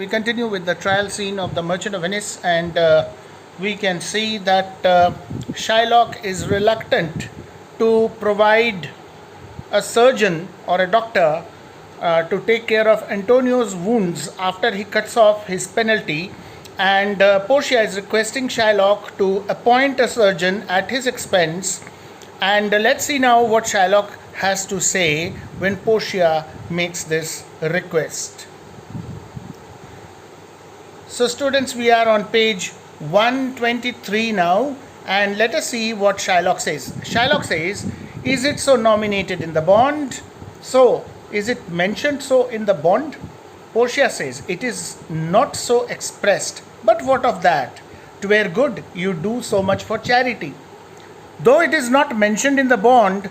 we continue with the trial scene of the Merchant of Venice, and we can see that Shylock is reluctant to provide a surgeon or a doctor to take care of Antonio's wounds after he cuts off his penalty, and Portia is requesting Shylock to appoint a surgeon at his expense. And let's see now what Shylock has to say when Portia makes this request. So students, we are on page 123 now, and let us see what Shylock says. Shylock says, is it so nominated in the bond? So, is it mentioned so in the bond? Portia says, it is not so expressed. But what of that? 'Twere good you do so much for charity. Though it is not mentioned in the bond,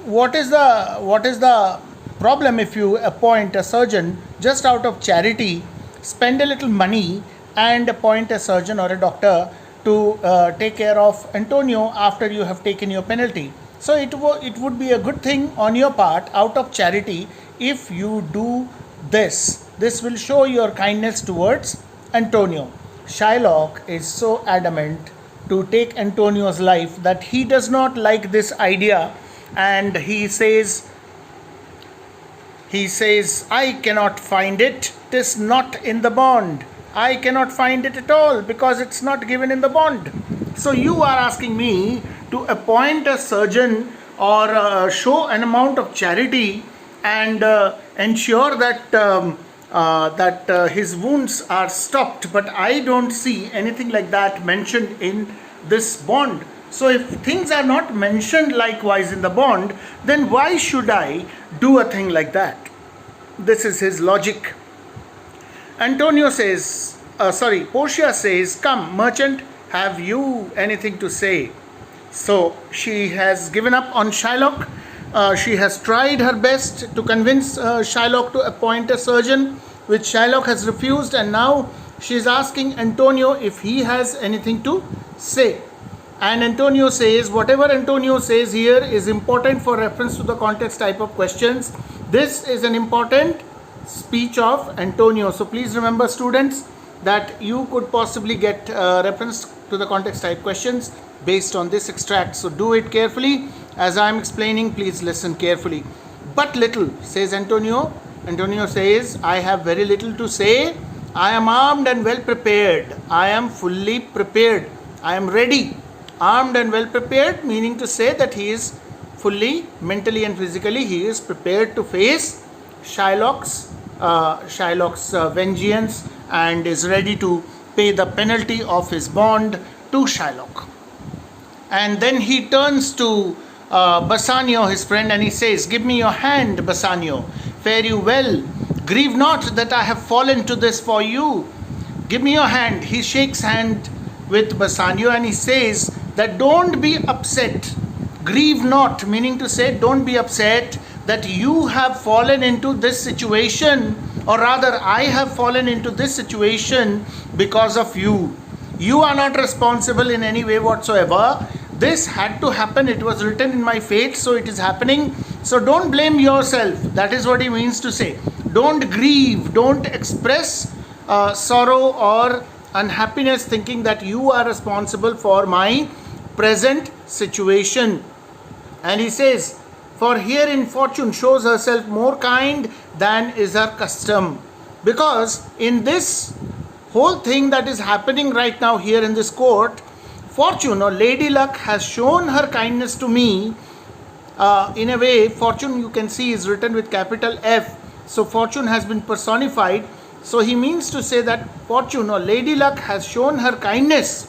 what is the problem if you appoint a surgeon just out of charity, spend a little money and appoint a surgeon or a doctor to take care of Antonio after you have taken your penalty? So it would be a good thing on your part out of charity if you do this. This will show your kindness towards Antonio. Shylock is so adamant to take Antonio's life that he does not like this idea, and he says, I cannot find it. 'Tis not in the bond. I cannot find it at all because it's not given in the bond. So you are asking me to appoint a surgeon or show an amount of charity and ensure that his wounds are stopped, but I don't see anything like that mentioned in this bond. So if things are not mentioned likewise in the bond, then why should I do a thing like that? This is his logic. Portia says, come, merchant, have you anything to say? So she has given up on Shylock. She has tried her best to convince Shylock to appoint a surgeon, which Shylock has refused, and now she is asking Antonio if he has anything to say. And Antonio says, whatever Antonio says here is important for reference to the context type of questions. This is an important speech of Antonio. So please remember, students, that you could possibly get reference to the context type questions based on this extract. So do it carefully. As I am explaining, please listen carefully. But little, says Antonio. Antonio says, I have very little to say. I am armed and well prepared. I am fully prepared. I am ready. Armed and well prepared, meaning to say that he is fully, mentally and physically, he is prepared to face Shylock's vengeance and is ready to pay the penalty of his bond to Shylock. And then he turns to Bassanio, his friend, and he says, give me your hand, Bassanio. Fare you well. Grieve not that I have fallen to this for you. Give me your hand. He shakes hand with Bassanio and he says that don't be upset. Grieve not, meaning to say don't be upset that you have fallen into this situation, or rather I have fallen into this situation because of you. You are not responsible in any way whatsoever. This had to happen. It was written in my fate, so it is happening. So don't blame yourself. That is what he means to say. Don't grieve. Don't express sorrow or unhappiness thinking that you are responsible for my present situation. And he says, for herein fortune shows herself more kind than is her custom. Because in this whole thing that is happening right now here in this court, fortune or Lady Luck has shown her kindness to me. In a way, fortune, you can see, is written with capital F. So fortune has been personified. So he means to say that fortune or Lady Luck has shown her kindness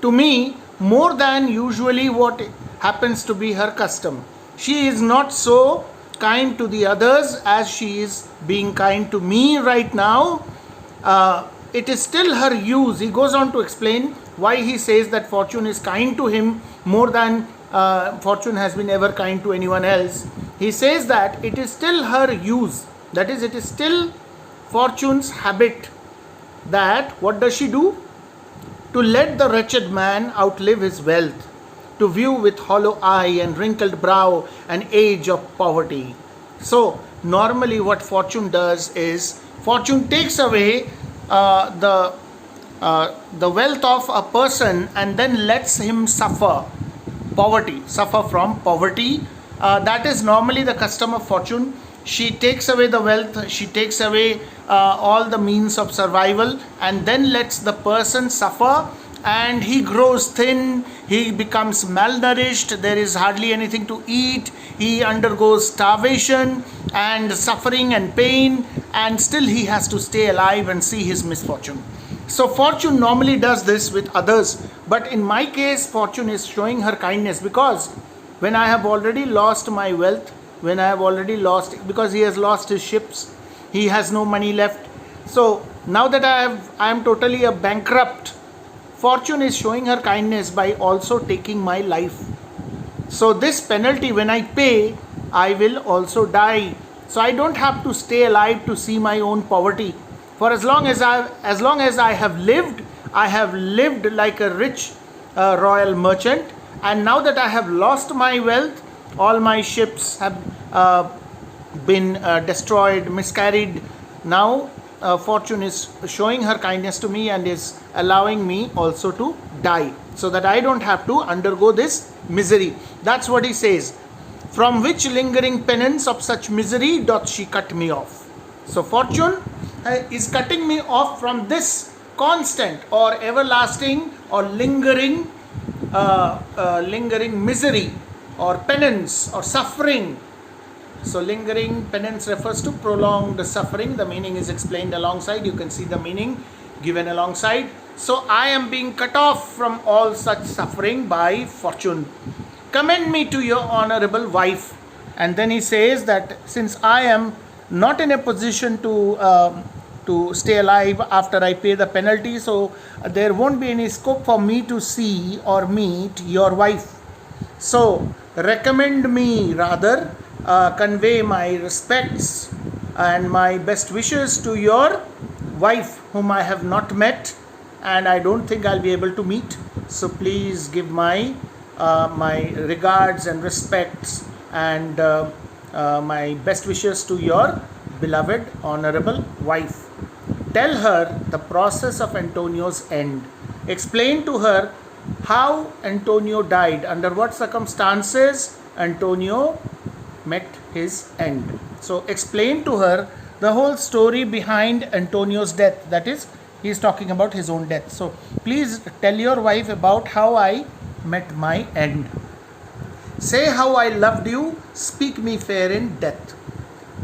to me more than usually what happens to be her custom. She is not so kind to the others as she is being kind to me right now. It is still her use. He goes on to explain why he says that fortune is kind to him more than fortune has been ever kind to anyone else. He says that it is still her use. That is, it is still fortune's habit that, what does she do? To let the wretched man outlive his wealth, to view with hollow eye and wrinkled brow an age of poverty. So normally what fortune does is Fortune takes away the wealth of a person and then lets him suffer from poverty. That is normally the custom of fortune. She takes away the wealth, she takes away all the means of survival, and then lets the person suffer, and he grows thin, he becomes malnourished, there is hardly anything to eat, he undergoes starvation and suffering and pain, and still he has to stay alive and see his misfortune. So fortune normally does this with others, but in my case fortune is showing her kindness, because when I have already lost my wealth, when I have already lost, because he has lost his ships, he has no money left. So now that I am totally a bankrupt, fortune is showing her kindness by also taking my life. So this penalty, when I pay, I will also die. So I don't have to stay alive to see my own poverty. For as long as I have lived like a rich royal merchant. And now that I have lost my wealth, all my ships have been destroyed, miscarried. Now fortune is showing her kindness to me and is allowing me also to die, so that I don't have to undergo this misery. That's what he says. From which lingering penance of such misery doth she cut me off? So fortune is cutting me off from this constant or everlasting or lingering misery or penance or suffering. So lingering penance refers to prolonged suffering. The meaning is explained alongside. You can see the meaning given alongside. So I am being cut off from all such suffering by fortune. Commend me to your honorable wife. And then he says that since I am not in a position to stay alive after I pay the penalty, so there won't be any scope for me to see or meet your wife. So recommend me, rather convey my respects and my best wishes to your wife, whom I have not met and I don't think I'll be able to meet. So please give my regards and respects and my best wishes to your beloved honorable wife. Tell her the process of Antonio's end. Explain to her how Antonio died, under what circumstances Antonio met his end. So explain to her the whole story behind Antonio's death. That is, he is talking about his own death. So please tell your wife about how I met my end. Say how I loved you, speak me fair in death.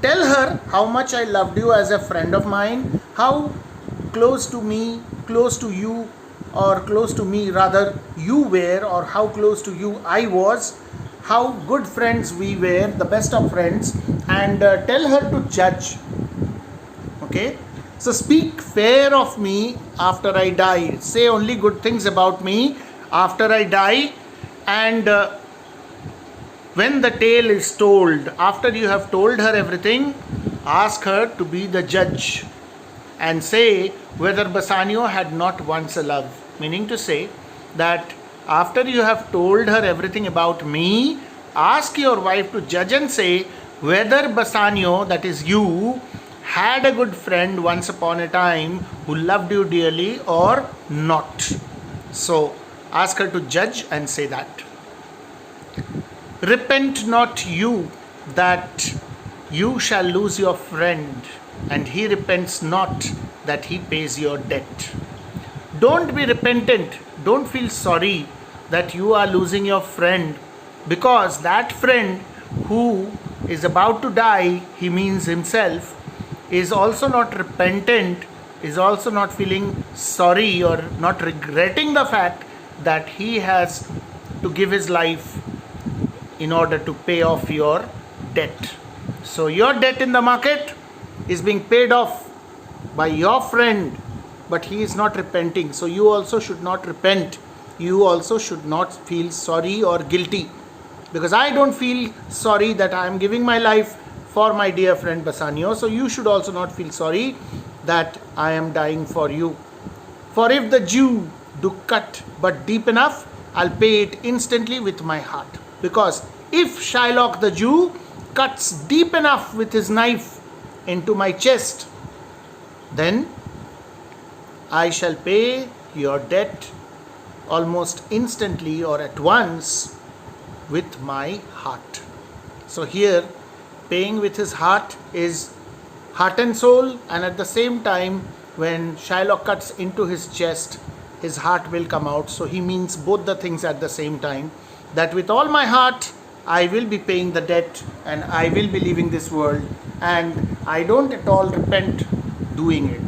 Tell her how much I loved you as a friend of mine, how close to me, close to you, or close to me rather you were, or how close to you I was, how good friends we were, the best of friends, and tell her to judge. Okay? So speak fair of me after I die. Say only good things about me after I die. And when the tale is told, after you have told her everything, ask her to be the judge and say whether Bassanio had not once a love. Meaning to say that after you have told her everything about me, ask your wife to judge and say whether Bassanio, that is you, had a good friend once upon a time who loved you dearly or not. So ask her to judge and say that. Repent not you that you shall lose your friend, and he repents not that he pays your debt. Don't be repentant. Don't feel sorry that you are losing your friend, because that friend who is about to die, he means himself, is also not repentant, is also not feeling sorry or not regretting the fact that he has to give his life in order to pay off your debt. So your debt in the market is being paid off by your friend, but he is not repenting. So you also should not repent. You also should not feel sorry or guilty, because I don't feel sorry that I am giving my life for my dear friend Bassanio. So you should also not feel sorry that I am dying for you. For if the Jew do cut but deep enough, I'll pay it instantly with my heart. Because if Shylock the Jew cuts deep enough with his knife into my chest, then I shall pay your debt almost instantly or at once with my heart. So here, paying with his heart is heart and soul, and at the same time, when Shylock cuts into his chest, his heart will come out. So he means both the things at the same time, that with all my heart, I will be paying the debt and I will be leaving this world, and I don't at all repent doing it.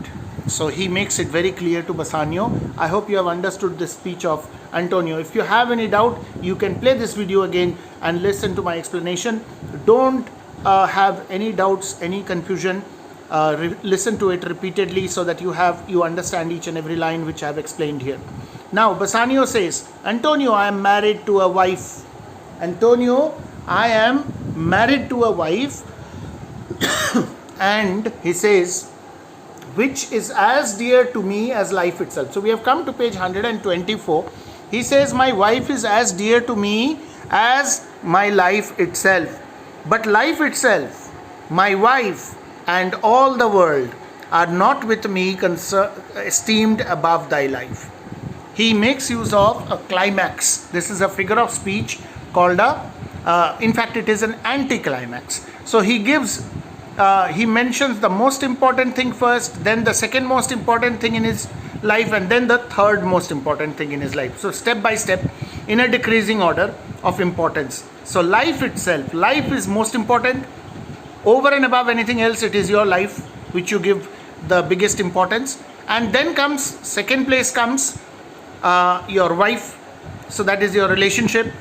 So he makes it very clear to Bassanio. I hope you have understood this speech of Antonio. If you have any doubt, you can play this video again and listen to my explanation. Don't have any doubts, any confusion. Listen to it repeatedly so that you understand each and every line which I have explained here. Now Bassanio says, Antonio, I am married to a wife. Antonio, I am married to a wife. And he says, which is as dear to me as life itself. So we have come to page 124. He says, my wife is as dear to me as my life itself. But life itself, my wife, and all the world are not with me esteemed above thy life. He makes use of a climax. This is a figure of speech called in fact it is an anticlimax. So he mentions the most important thing first, then the second most important thing in his life, and then the third most important thing in his life. So step by step, in a decreasing order of importance. So life itself, life is most important. Over and above anything else, it is your life which you give the biggest importance. And then comes, second place comes your wife. So that is your relationship,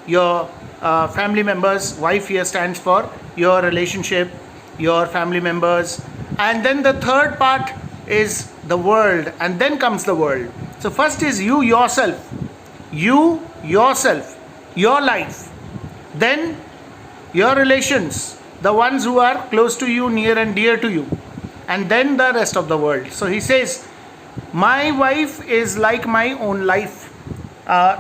your family members. Wife here stands for your relationship, your family members. And then the third part is the world, and then comes the world. So first is you yourself, your life. Then your relations, the ones who are close to you, near and dear to you, and then the rest of the world. So he says, my wife is like my own life.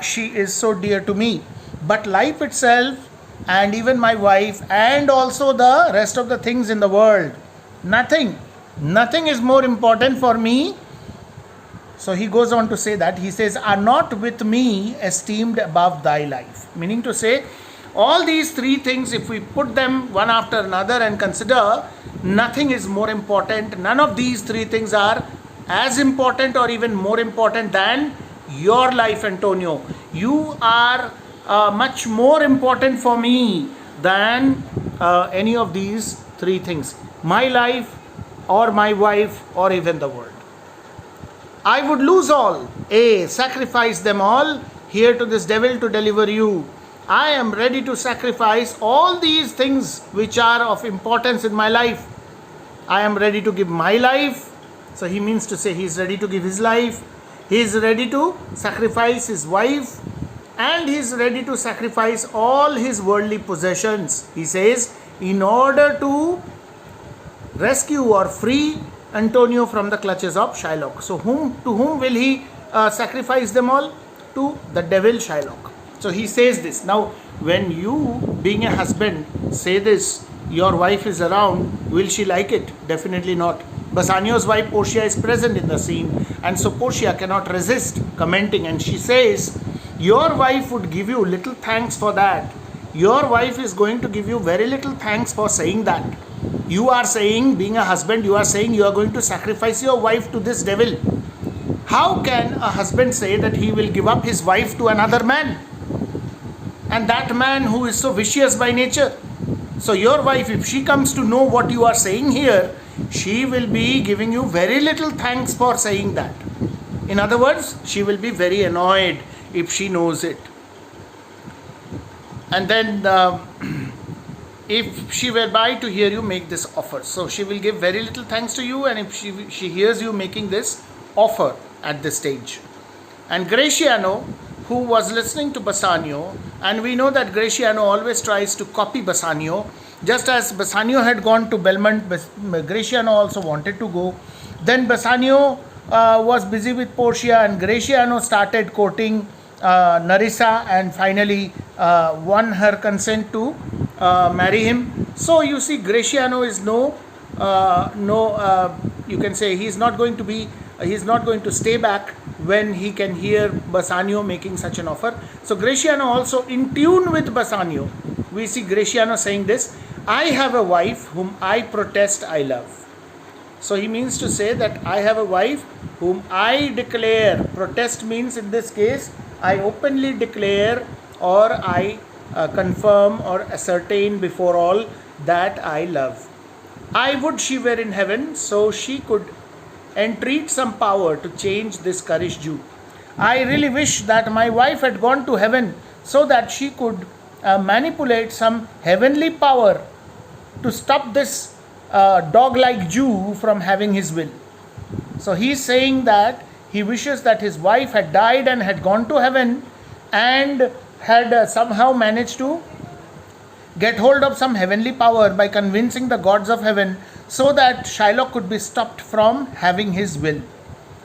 She is so dear to me. But life itself, and even my wife, and also the rest of the things in the world, nothing is more important for me. So he goes on to say that, he says, are not with me esteemed above thy life. Meaning to say, all these three things, if we put them one after another and consider, nothing is more important. None of these three things are as important or even more important than your life, Antonio. You are much more important for me than any of these three things. My life, or my wife, or even the world. I would lose all, sacrifice them all here to this devil to deliver you. I am ready to sacrifice all these things which are of importance in my life. I am ready to give my life. So he means to say he is ready to give his life. He is ready to sacrifice his wife, and he is ready to sacrifice all his worldly possessions. He says, in order to rescue or free Antonio from the clutches of Shylock. So to whom will he sacrifice them all? To the devil Shylock. So he says this. Now, when you, being a husband, say this, your wife is around, will she like it? Definitely not. Bassanio's wife Portia is present in the scene, and so Portia cannot resist commenting, and she says, your wife would give you little thanks for that. Your wife is going to give you very little thanks for saying that. You are saying, being a husband, you are saying you are going to sacrifice your wife to this devil. How can a husband say that he will give up his wife to another man? And that man who is so vicious by nature. So your wife, if she comes to know what you are saying here, she will be giving you very little thanks for saying that. In other words, she will be very annoyed if she knows it. And then if she were by to hear you make this offer, so she will give very little thanks to you, and if she hears you making this offer at this stage. And Gratiano, who was listening to Bassanio, and we know that Gratiano always tries to copy Bassanio, just as Bassanio had gone to Belmont, Gratiano also wanted to go. Then Bassanio was busy with Portia, and Gratiano started courting Nerissa, and finally won her consent to marry him. So you see, Gratiano is no You can say he's not going to stay back when he can hear Bassanio making such an offer. So Graciano also in tune with Bassanio. We see Graciano saying this, I have a wife whom I protest I love. So he means to say that I have a wife whom I declare. Protest means in this case, I openly declare or I confirm or ascertain before all that I love. I would she were in heaven so she could entreat some power to change this currish Jew. I really wish that my wife had gone to heaven so that she could manipulate some heavenly power to stop this dog-like Jew from having his will. So he's saying that he wishes that his wife had died and had gone to heaven and had somehow managed to get hold of some heavenly power by convincing the gods of heaven so that Shylock could be stopped from having his will.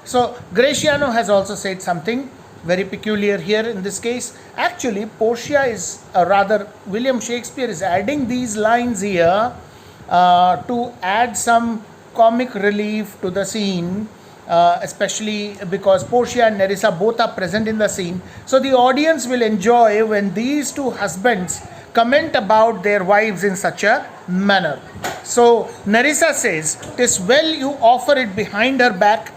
So Graciano has also said something very peculiar here in this case. Actually, Portia is, William Shakespeare is adding these lines here to add some comic relief to the scene, especially because Portia and Nerissa both are present in the scene. So the audience will enjoy when these two husbands comment about their wives in such a manner. So Nerissa says, "'Tis well you offer it behind her back,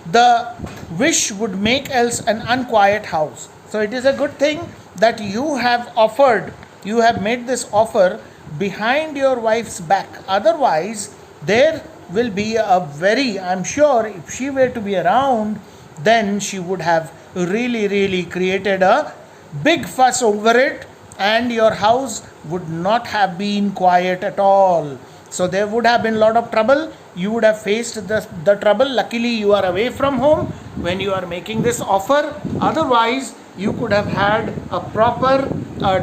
the wish would make else an unquiet house." So it is a good thing that you have made this offer behind your wife's back. Otherwise, there will be I'm sure if she were to be around, then she would have really created a big fuss over it, and your house would not have been quiet at all. So there would have been a lot of trouble. You would have faced the trouble. Luckily, you are away from home when you are making this offer. Otherwise, you could have had a proper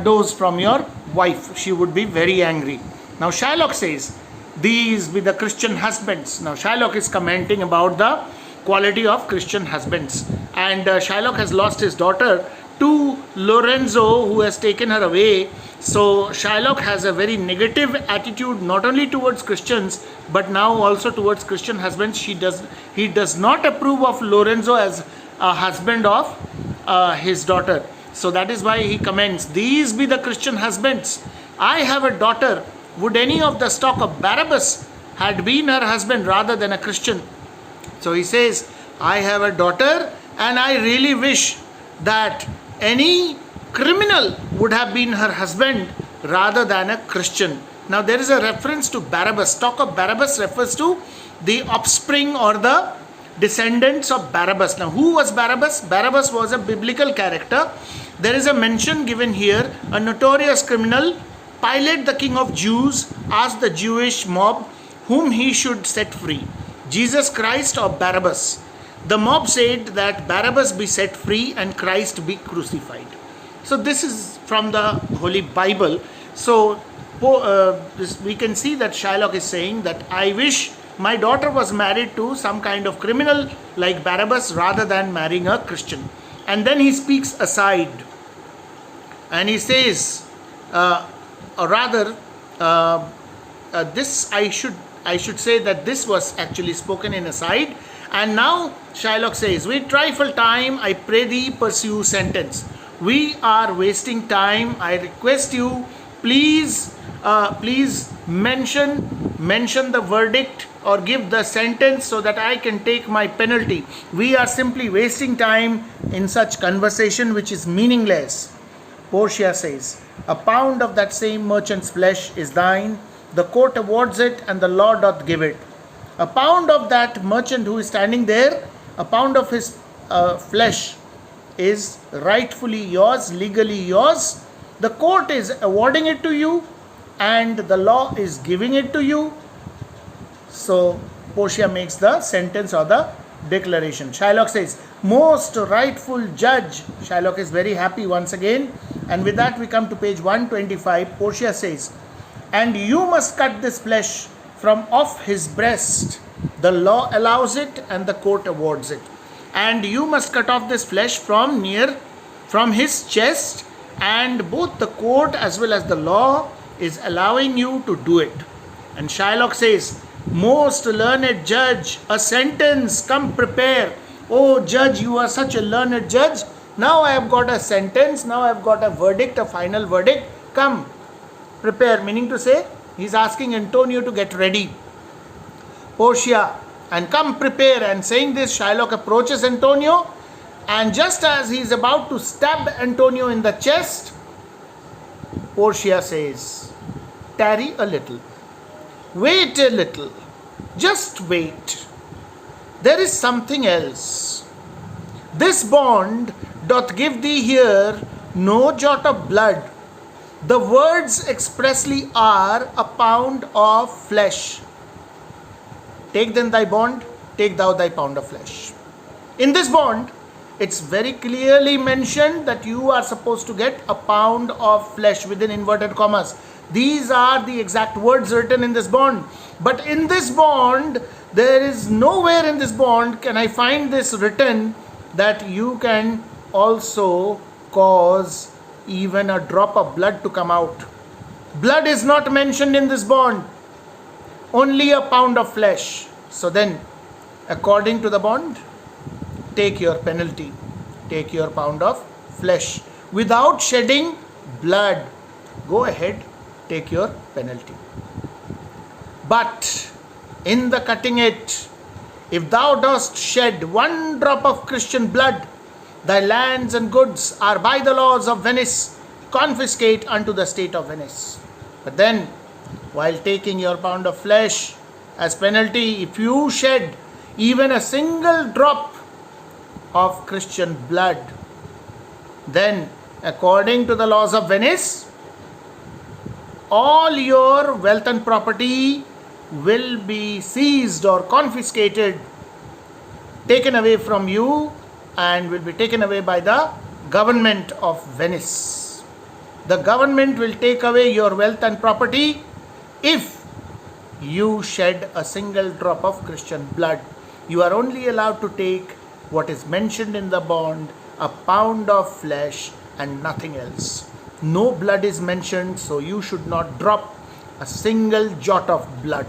dose from your wife. She would be very angry. Now Shylock says, these be the Christian husbands. Now Shylock is commenting about the quality of Christian husbands. And Shylock has lost his daughter to Lorenzo, who has taken her away. So Shylock has a very negative attitude not only towards Christians but now also towards Christian husbands. He does not approve of Lorenzo as a husband of his daughter. So that is why he comments, these be the Christian husbands. I have a daughter. Would any of the stock of Barabbas had been her husband rather than a Christian? So he says, I have a daughter and I really wish that any criminal would have been her husband rather than a Christian. Now there is a reference to Barabbas. Stock of Barabbas refers to the offspring or the descendants of Barabbas. Now who was Barabbas? Barabbas was a biblical character. There is a mention given here, a notorious criminal. Pilate, the king of Jews, asked the Jewish mob whom he should set free, Jesus Christ or Barabbas. The mob said that Barabbas be set free and Christ be crucified. So this is from the Holy Bible. So we can see that Shylock is saying that I wish my daughter was married to some kind of criminal like Barabbas rather than marrying a Christian. And then he speaks aside and he says, this I should say that this was actually spoken in aside. And now Shylock says, we trifle time, I pray thee pursue sentence. We are wasting time. I request you, please mention the verdict or give the sentence so that I can take my penalty. We are simply wasting time in such conversation which is meaningless. Portia says, a pound of that same merchant's flesh is thine. The court awards it and the law doth give it. A pound of that merchant who is standing there, a pound of his flesh is rightfully yours, legally yours. The court is awarding it to you and the law is giving it to you. So Portia makes the sentence or the declaration. Shylock says, most rightful judge. Shylock is very happy once again. And with that we come to page 125. Portia says, and you must cut this flesh from off his breast. The law allows it and the court awards it. And you must cut off this flesh from his chest, and both the court as well as the law is allowing you to do it. And Shylock says, Most learned judge, a sentence, come prepare. Oh judge, you are such a learned judge. Now I have got a sentence, now I have got a verdict, a final verdict. Come, prepare. Meaning to say, he's asking Antonio to get ready. Portia, and come prepare. And saying this, Shylock approaches Antonio, and just as he is about to stab Antonio in the chest, Portia says, tarry a little. Wait a little. Just wait. There is something else. This bond doth give thee here no jot of blood. The words expressly are a pound of flesh. Take then thy bond, take thou thy pound of flesh. In this bond, it's very clearly mentioned that you are supposed to get a pound of flesh within inverted commas. These are the exact words written in this bond. But in this bond, there is nowhere in this bond can I find this written that you can also cause even a drop of blood to come out. Blood is not mentioned in this bond. Only a pound of flesh. So then, according to the bond, take your penalty. Take your pound of flesh. Without shedding blood. Go ahead, take your penalty. But in the cutting it, if thou dost shed one drop of Christian blood, thy lands and goods are by the laws of Venice confiscate unto the state of Venice. But then, while taking your pound of flesh as penalty, if you shed even a single drop of Christian blood, then according to the laws of Venice, all your wealth and property will be seized or confiscated, taken away from you, and will be taken away by the government of Venice. The government will take away your wealth and property if you shed a single drop of Christian blood. You are only allowed to take what is mentioned in the bond, a pound of flesh and nothing else. No blood is mentioned, so you should not drop a single jot of blood.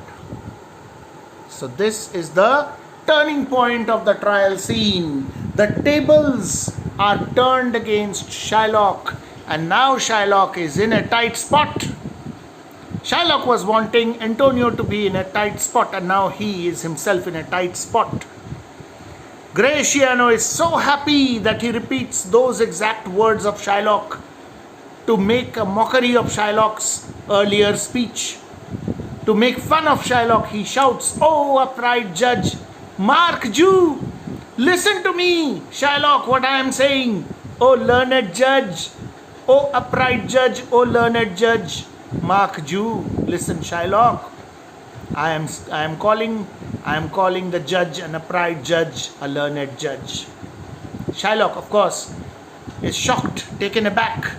So this is the turning point of the trial scene. The tables are turned against Shylock, and now Shylock is in a tight spot. Shylock was wanting Antonio to be in a tight spot, and now he is himself in a tight spot. Gratiano is so happy that he repeats those exact words of Shylock to make a mockery of Shylock's earlier speech. To make fun of Shylock, he shouts, "Oh, upright judge, Mark Jew, listen to me, Shylock, what I am saying. Oh, learned judge, oh, upright judge, oh, learned judge, Mark Jew, listen, Shylock. I am calling the judge an upright judge, a learned judge." Shylock, of course, is shocked, taken aback,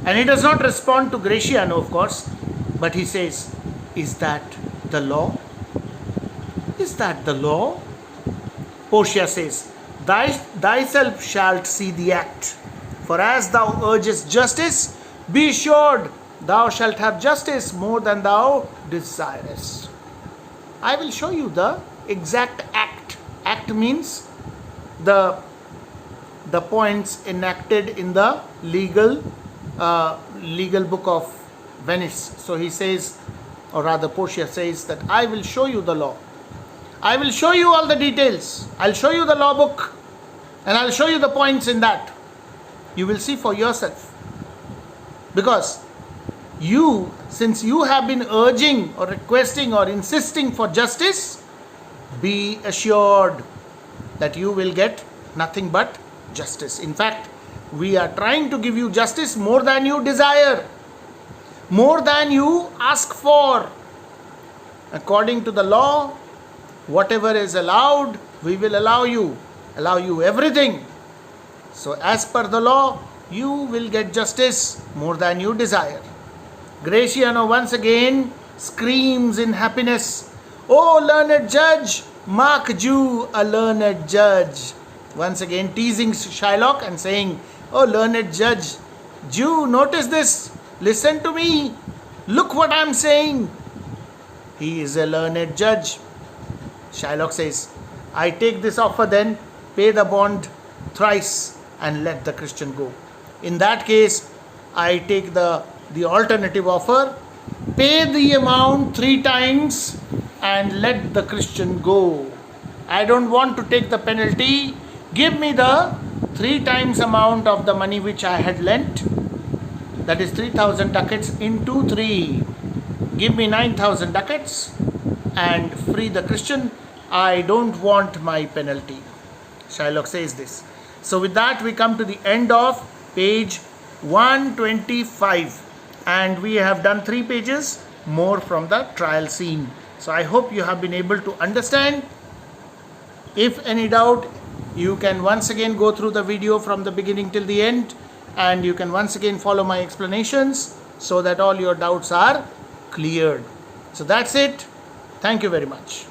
and he does not respond to Gratiano, of course, but he says, "Is that the law? Is that the law?" Portia says, Thyself shalt see the act, for as thou urgest justice, be assured thou shalt have justice more than thou desirest. I will show you the exact act. Act means the points enacted in the legal book of Venice. So he says, or rather Portia says, that I will show you the law. I will show you all the details. I'll show you the law book, and I'll show you the points in that. You will see for yourself. Because you, since you have been urging or requesting or insisting for justice, be assured that you will get nothing but justice. In fact, we are trying to give you justice more than you desire, more than you ask for. According to the law, whatever is allowed, we will allow you everything. So as per the law, you will get justice more than you desire. Gratiano once again screams in happiness, "Oh, learned judge, Mark Jew, a learned judge." Once again teasing Shylock and saying, "Oh, learned judge, Jew, notice this. Listen to me. Look what I am saying." He is a learned judge. Shylock says, I take this offer then, pay the bond thrice and let the Christian go. In that case, I take the alternative offer, pay the amount 3 times and let the Christian go. I don't want to take the penalty. Give me the 3 times amount of the money which I had lent. That is 3,000 ducats into 3. Give me 9,000 ducats and free the Christian. I don't want my penalty. Shylock says this. So with that we come to the end of page 125 and we have done 3 pages more from the trial scene. So I hope you have been able to understand. If any doubt, you can once again go through the video from the beginning till the end and you can once again follow my explanations so that all your doubts are cleared. So that's it. Thank you very much.